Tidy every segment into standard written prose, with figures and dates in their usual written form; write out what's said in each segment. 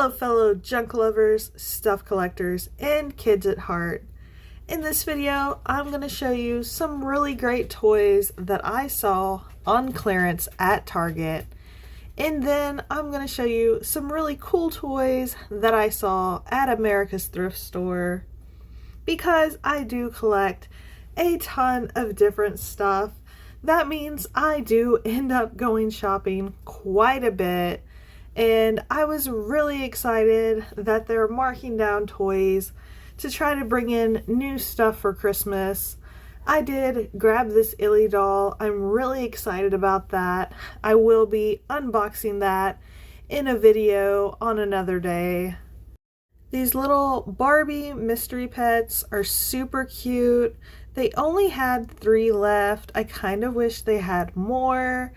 Hello fellow junk lovers, stuff collectors, and kids at heart. In this video, I'm going to show you some really great toys that I saw on clearance at Target. And then I'm going to show you some really cool toys that I saw at America's Thrift Store. Because I do collect a ton of different stuff, that means I do end up going shopping quite a bit. And I was really excited that they're marking down toys to try to bring in new stuff for Christmas. I did grab this Illy doll. I'm really excited about that. I will be unboxing that in a video on another day. These little Barbie mystery pets are super cute. They only had 3 left. I kind of wish they had more,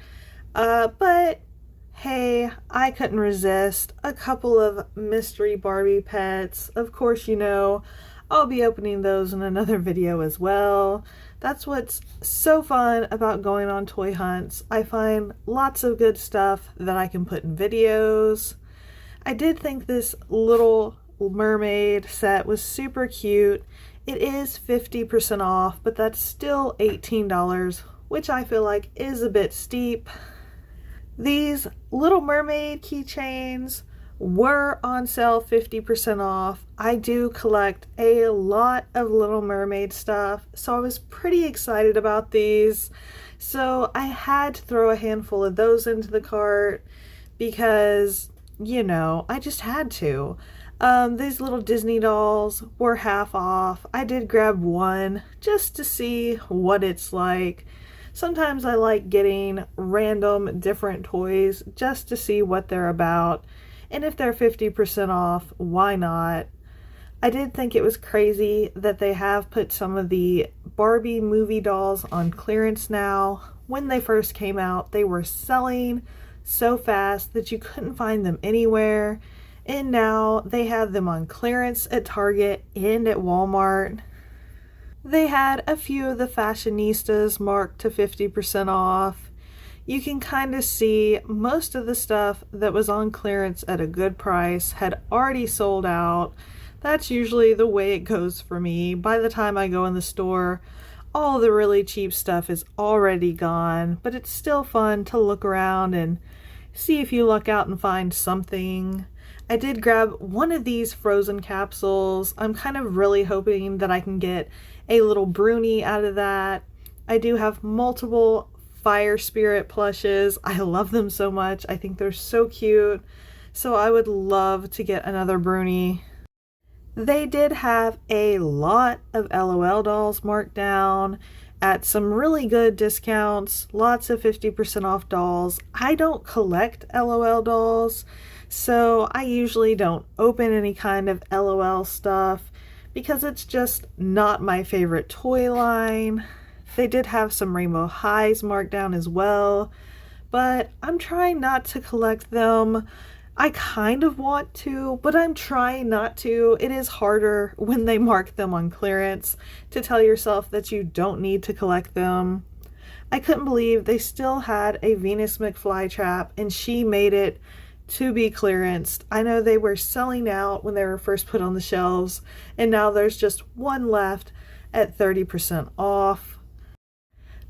but hey, I couldn't resist a couple of mystery Barbie pets. Of course, you know, I'll be opening those in another video as well. That's what's so fun about going on toy hunts. I find lots of good stuff that I can put in videos. I did think this little mermaid set was super cute. It is 50% off, but that's still $18, which I feel like is a bit steep. These Little Mermaid keychains were on sale 50% off. I do collect a lot of Little Mermaid stuff, so I was pretty excited about these. So I had to throw a handful of those into the cart because, you know, I just had to. These little Disney dolls were half off. I did grab one just to see what it's like. Sometimes I like getting random different toys just to see what they're about, and if they're 50% off, why not? I did think it was crazy that they have put some of the Barbie movie dolls on clearance now. When they first came out, they were selling so fast that you couldn't find them anywhere, and now they have them on clearance at Target and at Walmart. They had a few of the fashionistas marked to 50% off. You can kind of see most of the stuff that was on clearance at a good price had already sold out. That's usually the way it goes for me. By the time I go in the store, all the really cheap stuff is already gone, but it's still fun to look around and see if you luck out and find something. I did grab one of these Frozen capsules. I'm kind of really hoping that I can get a little Bruni out of that. I do have multiple Fire Spirit plushes. I love them so much. I think they're so cute. So I would love to get another Bruni. They did have a lot of LOL dolls marked down at some really good discounts. Lots of 50% off dolls. I don't collect LOL dolls, so I usually don't open any kind of LOL stuff because it's just not my favorite toy line. They did have some Rainbow Highs marked down as well, but I'm trying not to collect them. I kind of want to, but I'm trying not to. It is harder when they mark them on clearance to tell yourself that you don't need to collect them. I couldn't believe they still had a Venus McFly trap and she made it to be clearanced. I know they were selling out when they were first put on the shelves, and now there's just one left at 30% off.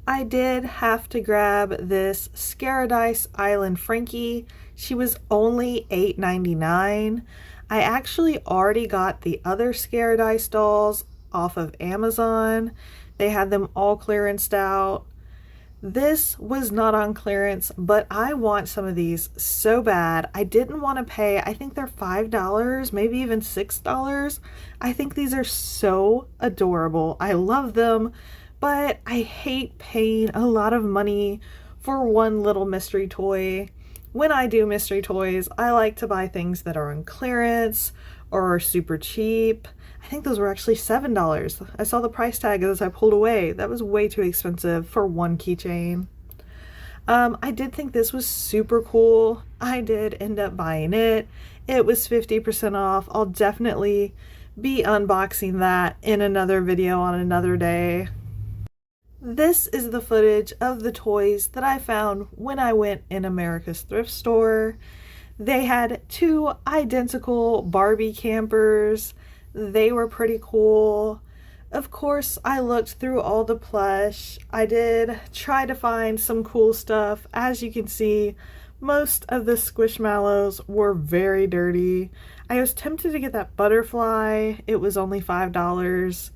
I did have to grab this Scaradise Island Frankie. She was only $8.99. I actually already got the other Scaradise dolls off of Amazon. They had them all clearanced out. This was not on clearance, but I want some of these so bad. I didn't want to pay, I think they're $5, maybe even $6. I think these are so adorable. I love them, but I hate paying a lot of money for one little mystery toy. When I do mystery toys, I like to buy things that are on clearance or are super cheap. I think those were actually $7. I saw the price tag as I pulled away. That was way too expensive for one keychain. I did think this was super cool. I did end up buying it. It was 50% off. I'll definitely be unboxing that in another video on another day. This is the footage of the toys that I found when I went in America's Thrift Store. They had two identical Barbie campers. They were pretty cool. Of course, I looked through all the plush. I did try to find some cool stuff. As you can see, most of the Squishmallows were very dirty. I was tempted to get that butterfly. It was only $5.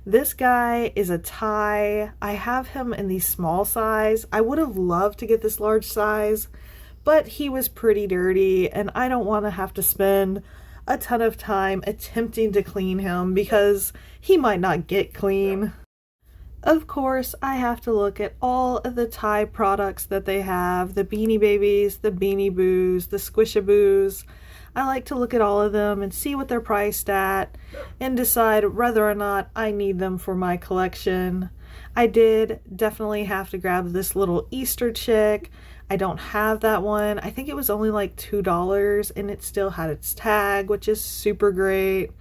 This guy is a Thai. I have him in the small size. I would have loved to get this large size, but he was pretty dirty and I don't want to have to spend a ton of time attempting to clean him because he might not get clean. Of course, I have to look at all of the Thai products that they have, the Beanie Babies, the Beanie Boos, the Squishaboos. I like to look at all of them and see what they're priced at and decide whether or not I need them for my collection. I did definitely have to grab this little Easter chick. I don't have that one. I think it was only like $2 and it still had its tag, which is super great.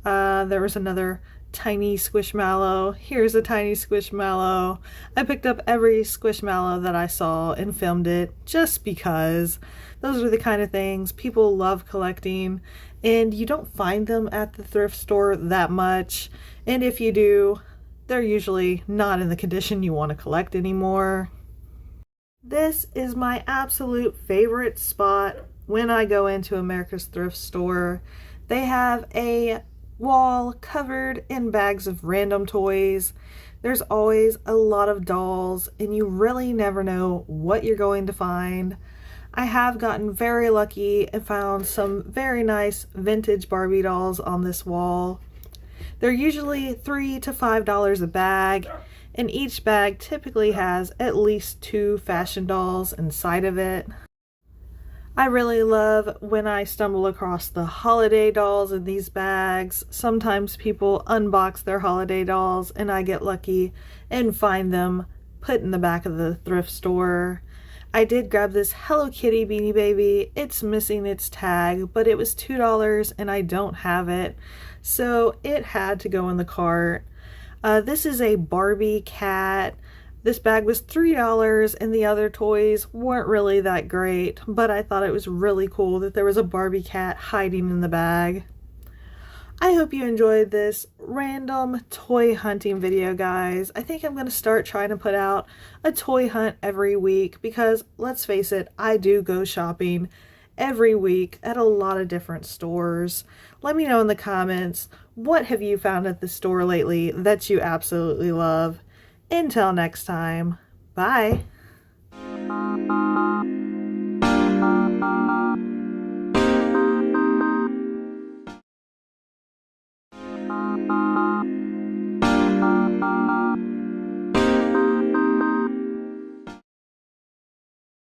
There was another tiny Squishmallow. Here's a tiny Squishmallow. I picked up every Squishmallow that I saw and filmed it just because those are the kind of things people love collecting, and you don't find them at the thrift store that much, and if you do, they're usually not in the condition you want to collect anymore. This is my absolute favorite spot when I go into America's Thrift Store. They have a wall covered in bags of random toys. There's always a lot of dolls and you really never know what you're going to find. I have gotten very lucky and found some very nice vintage Barbie dolls on this wall. They're usually $3 to $5 a bag, and each bag typically has at least 2 fashion dolls inside of it. I really love when I stumble across the holiday dolls in these bags. Sometimes people unbox their holiday dolls and I get lucky and find them put in the back of the thrift store. I did grab this Hello Kitty Beanie Baby. It's missing its tag, but it was $2 and I don't have it, so it had to go in the cart. This is a Barbie cat. This bag was $3 and the other toys weren't really that great, but I thought it was really cool that there was a Barbie cat hiding in the bag. I hope you enjoyed this random toy hunting video, guys. I think I'm going to start trying to put out a toy hunt every week because, let's face it, I do go shopping every week at a lot of different stores. Let me know in the comments, what have you found at the store lately that you absolutely love? Until next time, bye!